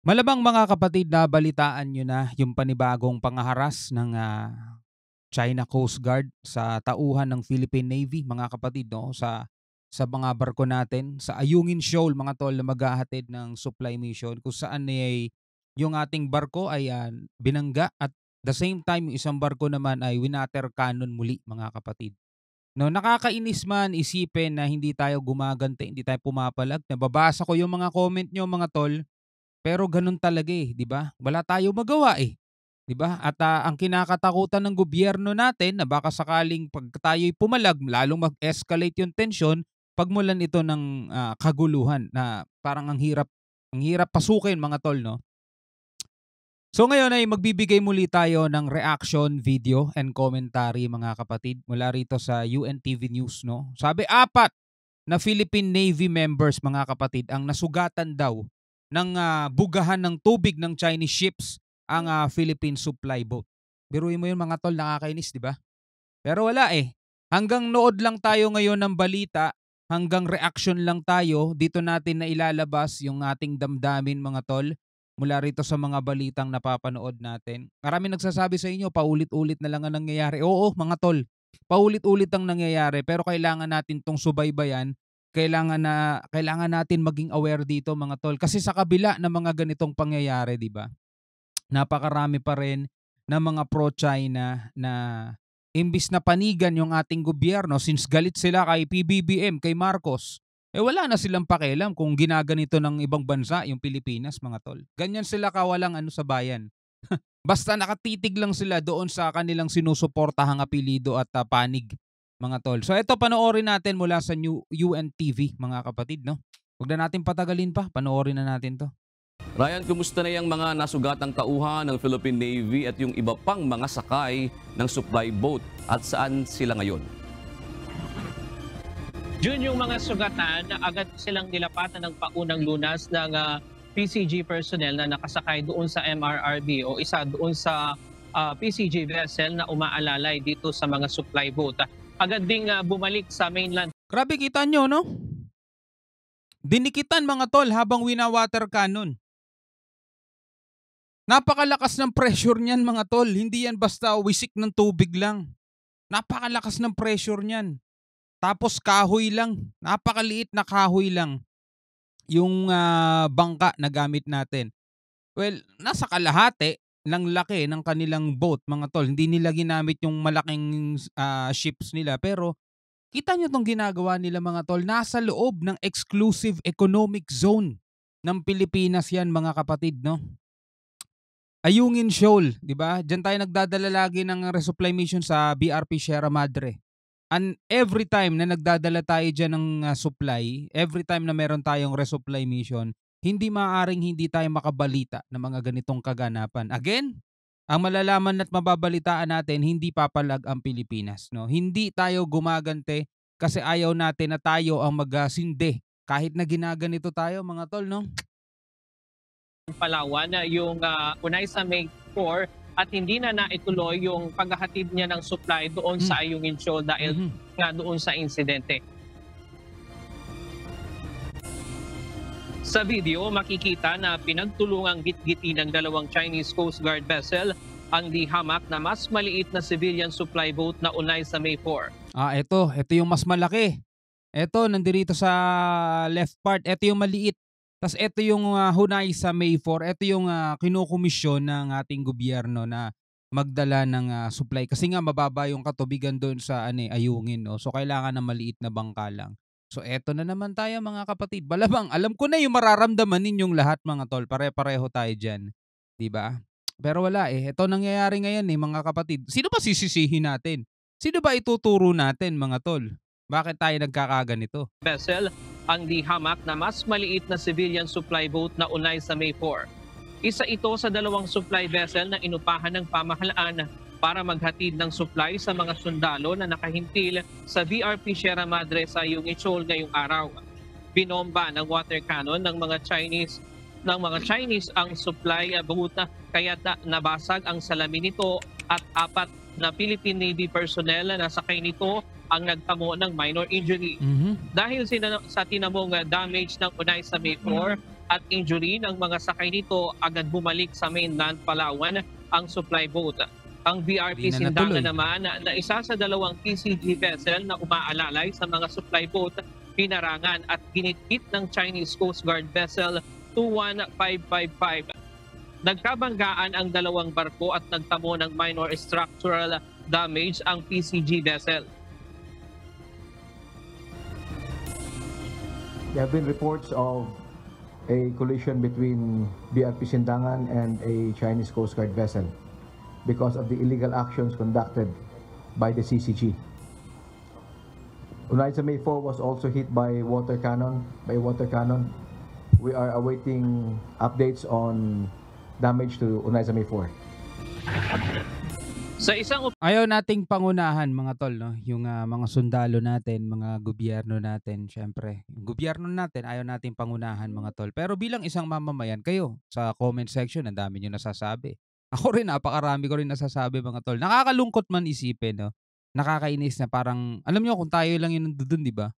Malamang mga kapatid nabalitaan niyo na yung panibagong pangaharas ng, China Coast Guard sa tauhan ng Philippine Navy mga kapatid 'no, sa mga barko natin sa Ayungin Shoal mga tol na maghahatid ng supply mission kung saan ay yung ating barko ay, binangga at the same time yung isang barko naman ay winater cannon muli mga kapatid. 'No, nakakainis man isipin na hindi tayo gumaganti, hindi tayo pumapalag. Nababasa ko yung mga comment niyo mga tol. Pero gano'n talaga, 'di ba? Wala tayong magawa, 'di ba? At, ang kinakatakutan ng gobyerno natin na baka sakaling 'pag tayo'y pumalag lalong mag-escalate yung tensyon, pagmulan ito ng, kaguluhan na parang ang hirap pasukin mga tol 'no? So ngayon ay magbibigay muli tayo ng reaction video and commentary mga kapatid mula rito sa UNTV News 'no. Sabi, apat na Philippine Navy members mga kapatid ang nasugatan daw ng, bugahan ng tubig ng Chinese ships ang, Philippine supply boat. Biruin mo 'yun mga tol, nakakainis 'di ba? Pero wala, hanggang nood lang tayo ngayon ng balita, hanggang reaction lang tayo, dito natin nailalabas yung ating damdamin mga tol, mula rito sa mga balitang napapanood natin. Maraming nagsasabi sa inyo paulit-ulit na lang ang nangyayari. Oo mga tol, paulit-ulit ang nangyayari pero kailangan natin 'tong subaybayan, kailangan natin maging aware dito mga tol. Kasi sa kabila ng mga ganitong pangyayari 'di ba, napakarami pa rin ng mga pro-China na imbis na panigan yung ating gobyerno since galit sila kay PBBM, kay Marcos, wala na silang pakialam kung ginaganito ng ibang bansa yung Pilipinas mga tol. Ganyan sila kawalang ano sa bayan. Basta nakatitig lang sila doon sa kanilang sinusuportahang apelyido at, panig mga tol. So eto panoorin natin mula sa UNTV mga kapatid 'no. Huwag na natin patagalin pa, panoorin na natin 'to. Ryan, kumusta na yung mga nasugatang tauhan ng Philippine Navy at yung iba pang mga sakay ng supply boat at saan sila ngayon? Jun, yung mga sugatan, agad silang nilapatan ng paunang lunas ng PCG personnel na nakasakay doon sa MRRB o isa doon sa PCG vessel na umaalalay dito sa mga supply boat. Agad ding bumalik sa mainland. Grabe kita nyo 'no? Dinikitan mga tol habang wina-water cannon. Napakalakas ng pressure niyan mga tol, hindi yan basta wisik ng tubig lang. Napakalakas ng pressure niyan. Tapos kahoy lang, napakaliit na kahoy lang yung, bangka na gamit natin. Well, nasa kalahati ng laki ng kanilang boat mga tol. Hindi nila ginamit yung malaking, ships nila pero kita niyo 'tong ginagawa nila mga tol, nasa loob ng exclusive economic zone ng Pilipinas 'yan mga kapatid 'no. Ayungin Shoal, 'di ba? Diyan tayo nagdadala lagi ng resupply mission sa BRP Sierra Madre. And every time na nagdadala tayo diyan ng, supply, every time na meron tayong resupply mission, hindi maaaring hindi tayo makabalita ng mga ganitong kaganapan. Again, ang malalaman at mababalitaan natin hindi papalag ang Pilipinas 'no. Hindi tayo gumagante kasi ayaw natin na tayo ang sindi kahit na ginaganito tayo mga tol 'no. Palawan yung unay sa May 4 at hindi na naituloy yung paghahatid niya ng supply doon sa Ayungin Shoal dahil nga doon sa insidente. Sa video, makikita na pinagtulungang gitgiti ng dalawang Chinese Coast Guard vessel ang di hamak na mas maliit na civilian supply boat na unay sa May 4. Ito yung mas malaki. Ito nandirito sa left part, ito yung maliit. Tas ito yung, hunay sa May 4, ito yung, kinukomisyon ng ating gobyerno na magdala ng, supply kasi nga mababa yung katubigan doon sa Ayungin 'no, so kailangan ng maliit na bangka lang. So eto na naman tayo mga kapatid, malamang alam ko na yung mararamdaman ninyong lahat mga tol, pare-pareho tayo diyan, 'di ba? Pero wala, ito nangyayari ngayon, mga kapatid. Sino ba sisisihin natin? Sino ba ituturo natin mga tol? Bakit tayo nagkakaganito? Vessel ang di hamak na mas maliit na civilian supply boat na unay sa May 4. Isa ito sa dalawang supply vessel na inupahan ng pamahalaan para maghatid ng supply sa mga sundalo na nakahintil sa BRP Sierra Madre sa Ayungin Shoal ngayong araw. Binomba ng water cannon ng mga Chinese ang supply boat na kaya nabasag ang salamin nito at apat na Philippine Navy personnel na nasakay nito ang nagtamo ng minor injury. Dahil sa tinamong damage ng unay sa May 4, at injury ng mga sakay nito, agad bumalik sa mainland Palawan ang supply boat. Ang BRP Hindi na natuloy. Sindangan naman na isa sa dalawang PCG vessel na umaalalay sa mga supply boat, pinarangan at ginitkit ng Chinese Coast Guard vessel 21555. Nagkabanggaan ang dalawang barko at nagtamo ng minor structural damage ang PCG vessel. There have been reports of a collision between BRP Sindangan and a Chinese Coast Guard vessel because of the illegal actions conducted by the CCG. Unaiza May 4 was also hit by water cannon. We are awaiting updates on damage to Unaiza May 4. Sa isang Ayaw nating pangunahan mga tol, no? Yung mga sundalo natin, mga gobyerno natin, syempre. Yung gobyerno natin, ayaw nating pangunahan mga tol. Pero bilang isang mamamayan, kayo sa comment section, ang dami nyo nasasabi. Ako rin, napakarami ko rin nasasabi mga tol. Nakakalungkot man isipin, no? Nakakainis na parang, alam nyo kung tayo lang yun nandun, di ba?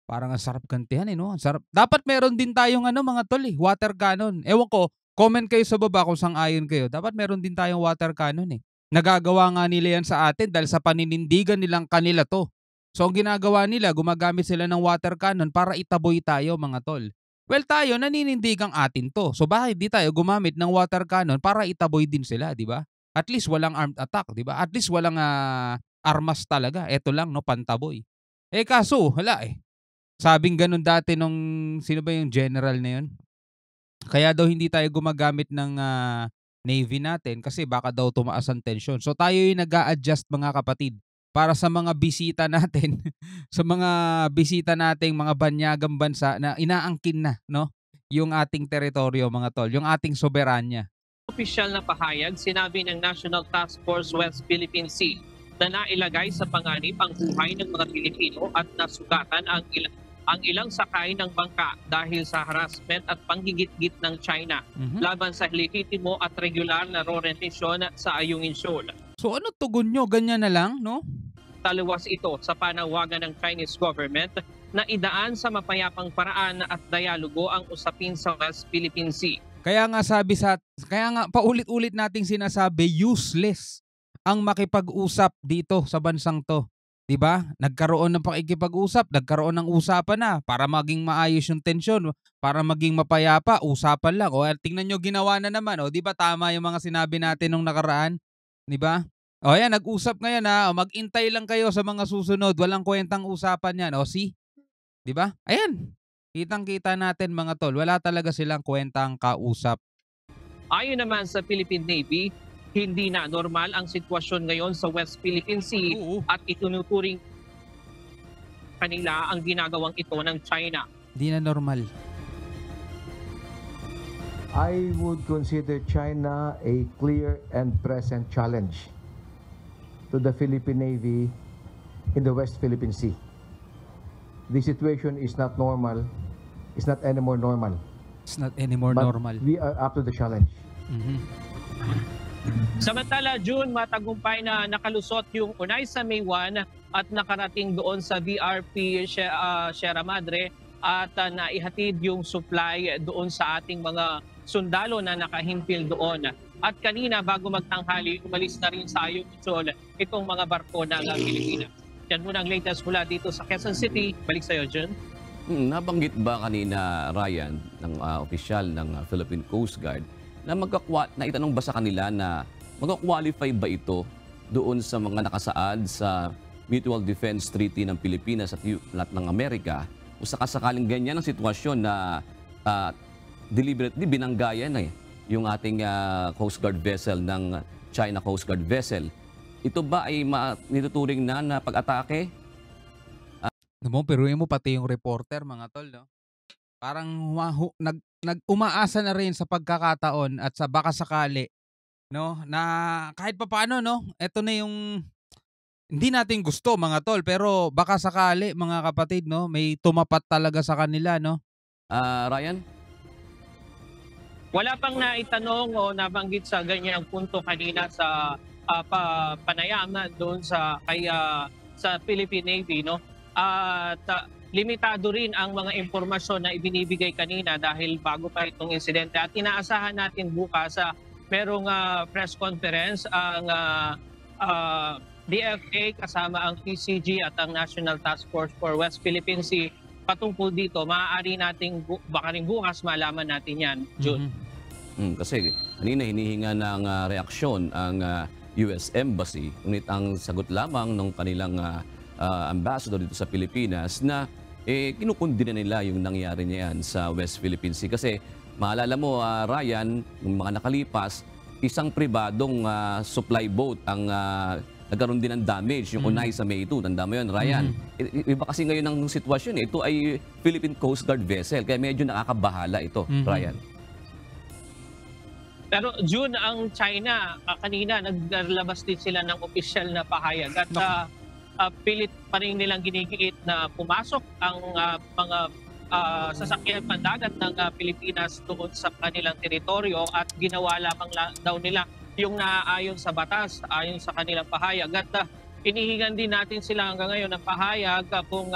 Parang ang sarap gantihan no? Ang sarap. Dapat meron din tayong mga tol water cannon. Ewan ko, comment kayo sa baba kung sang-ayon kayo. Dapat meron din tayong water cannon Nagagawa nga nila yan sa atin dahil sa paninindigan nilang kanila to. So ang ginagawa nila, gumagamit sila ng water cannon para itaboy tayo mga tol. Well tayo, naninindigang atin to. So bakit di tayo gumamit ng water cannon para itaboy din sila, di ba? At least walang armed attack, di ba? At least walang armas talaga. Eto lang, no, pantaboy. Kaso, wala Sabing ganun dati nung, sino ba yung general na yun? Kaya daw hindi tayo gumagamit ng Navy natin kasi baka daw tumaas ang tensyon. So tayo yung nag-a-adjust mga kapatid para sa mga bisita natin, sa mga bisita nating mga banyagang bansa na inaangkin na, no? Yung ating teritoryo mga tol, yung ating soberanya. opisyal na pahayag, sinabi ng National Task Force West Philippine Sea na nailagay sa panganib ang buhay ng mga Pilipino at nasugatan ang ilang sakay ng bangka dahil sa harassment at panggigit-git ng China laban sa legitimo at regular na rentisyon sa Ayungin Shoal. So ano tugon nyo? Ganyan na lang, no? Taliwas ito sa panawagan ng Chinese government na idaan sa mapayapang paraan at dialogo ang usapin sa West Philippine Sea. Kaya nga paulit-ulit nating sinasabi, useless ang makipag-usap dito sa bansang to. 'Di ba? Nagkaroon ng pakikipag-usap, nagkaroon ng usapan na para maging maayos yung tensyon, para maging mapayapa, usapan lang. O tingnan nyo ginawa na naman, 'di ba tama yung mga sinabi natin nung nakaraan, 'di ba? O ayan, nag-usap ngayon mag-intay lang kayo sa mga susunod, walang kwentang usapan 'yan. O 'di ba? Ayan. Kitang-kita natin mga tol, wala talaga silang kwentang kausap. Ayon naman sa Philippine Navy, hindi na normal ang sitwasyon ngayon sa West Philippine Sea at itunuturing kanila ang ginagawang ito ng China. Hindi na normal. I would consider China a clear and present challenge to the Philippine Navy in the West Philippine Sea. The situation is not normal. It's not anymore normal. It's not anymore But normal. we are up to the challenge. Samantala, June, matagumpay na nakalusot yung Unaiza May 1 at nakarating doon sa BRP Sierra Madre at naihatid yung supply doon sa ating mga sundalo na nakahimpil doon. At kanina bago magtanghali, umalis na rin sa Ayungin Shoal itong mga barko ng Pilipinas. Yan muna ang latest mula dito sa Quezon City. Balik sa iyo, June. Nabanggit ba kanina, Ryan, ng opisyal ng Philippine Coast Guard, na itanong ba sa kanila na mag-qualify ba ito doon sa mga nakasaad sa Mutual Defense Treaty ng Pilipinas at ng Amerika o sakasakaling ganyan ang sitwasyon na deliberately binanggaya na yung ating Coast Guard vessel ng China Coast Guard vessel. Ito ba ay nituturing na pag-atake? Peruin mo pati yung reporter mga tol, no? Parang umaasa na rin sa pagkakataon at sa baka sakali, no, na kahit papaano, no, eto na yung hindi natin gusto mga tol, pero baka sakali mga kapatid, no, may tumapat talaga sa kanila, no. Ryan? Wala pang naitanong o nabanggit sa ganyang punto kanina sa panayam doon sa Philippine Navy, no. At limitado rin ang mga impormasyon na ibinibigay kanina dahil bago pa itong insidente. At inaasahan natin bukas merong press conference ang DFA kasama ang PCG at ang National Task Force for West Philippine Sea patungkol dito. Maaari nating baka rin bukas malaman natin yan, June. Kasi kanina hinihinga ng reaksyon ang US Embassy, ngunit ang sagot lamang ng kanilang ambassador dito sa Pilipinas na kinukundi na nila yung nangyari niyan sa West Philippine Sea. Kasi maalala mo, Ryan, ng mga nakalipas, isang pribadong supply boat ang nagkaroon din ng damage, yung Unay sa May 2. Tanda mo yun, Ryan. Iba kasi ngayon ang sitwasyon. Ito ay Philippine Coast Guard vessel, kaya medyo nakakabahala ito, Ryan. Pero June, ang China, kanina naglabas din sila ng opisyal na pahayag at pilit pa rin nilang ginigiit na pumasok ang mga sasakyan pandagat ng Pilipinas doon sa kanilang teritoryo at ginawa lamang daw nila yung naaayon sa batas, ayon sa kanilang pahayag. At inihingan din natin sila hanggang ngayon ng pahayag kung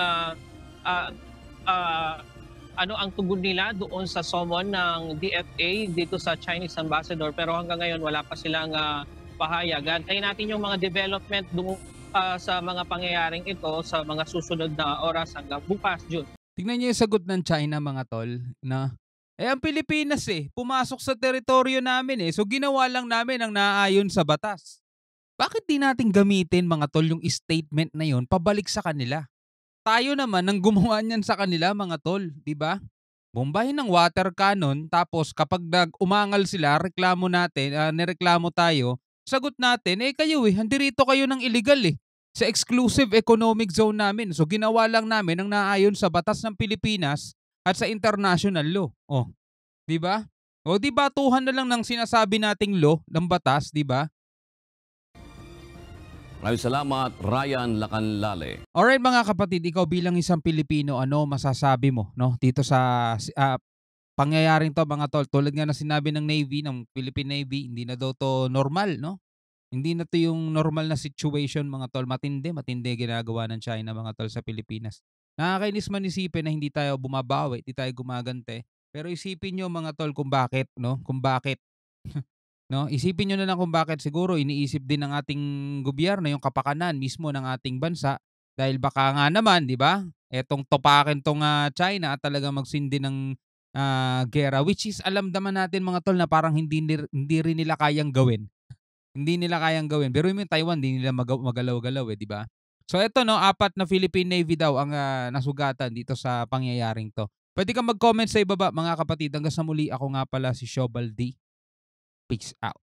ano ang tugon nila doon sa summon ng DFA dito sa Chinese ambassador. Pero hanggang ngayon wala pa silang pahayag. Antayin natin yung mga development doon sa mga pangyayaring ito sa mga susunod na oras hanggang bukas, June. Tingnan niyo yung sagot ng China, mga tol, na ang Pilipinas pumasok sa teritoryo namin so ginawa lang namin ang naaayon sa batas. Bakit di natin gamitin, mga tol, yung statement na yun pabalik sa kanila? Tayo naman ang gumawa niyan sa kanila, mga tol, di ba? Bombahin ng water cannon, tapos kapag umangal sila, reklamo natin, nireklamo tayo, sagot natin, kayo handirito kayo ng illegal sa exclusive economic zone namin. So ginawa lang namin ang naaayon sa batas ng Pilipinas at sa international law. Di ba? Di batuhan na lang ng sinasabi nating law ng batas, di ba? Maraming salamat, Ryan Lacanlale. Alright, mga kapatid, ikaw bilang isang Pilipino, ano masasabi mo dito sa pangyayaring to, mga tol? Tulad nga na sinabi ng Navy, ng Philippine Navy, hindi na daw to normal, Hindi na to yung normal na situation, mga tol. Matindi ginagawa ng China, mga tol, sa Pilipinas. Nakakainis man isipin na hindi tayo bumabawi, hindi tayo gumagante. Pero isipin nyo, mga tol, kung bakit, Kung bakit. Isipin nyo na lang kung bakit. Siguro iniisip din ng ating gobyerno yung kapakanan mismo ng ating bansa. Dahil baka nga naman, di ba? Etong topakin tong China at talaga magsindi ng gera. Which is, alam naman natin, mga tol, na parang hindi rin nila kayang gawin. Hindi nila kayang gawin. Pero yung Taiwan, hindi nila magalaw-galaw di ba? So eto 4 na Philippine Navy daw ang nasugatan dito sa pangyayaring to. Pwede kang mag-comment sa ibaba, mga kapatid. Hanggang sa muli, ako nga pala si Shobal D. Peace out.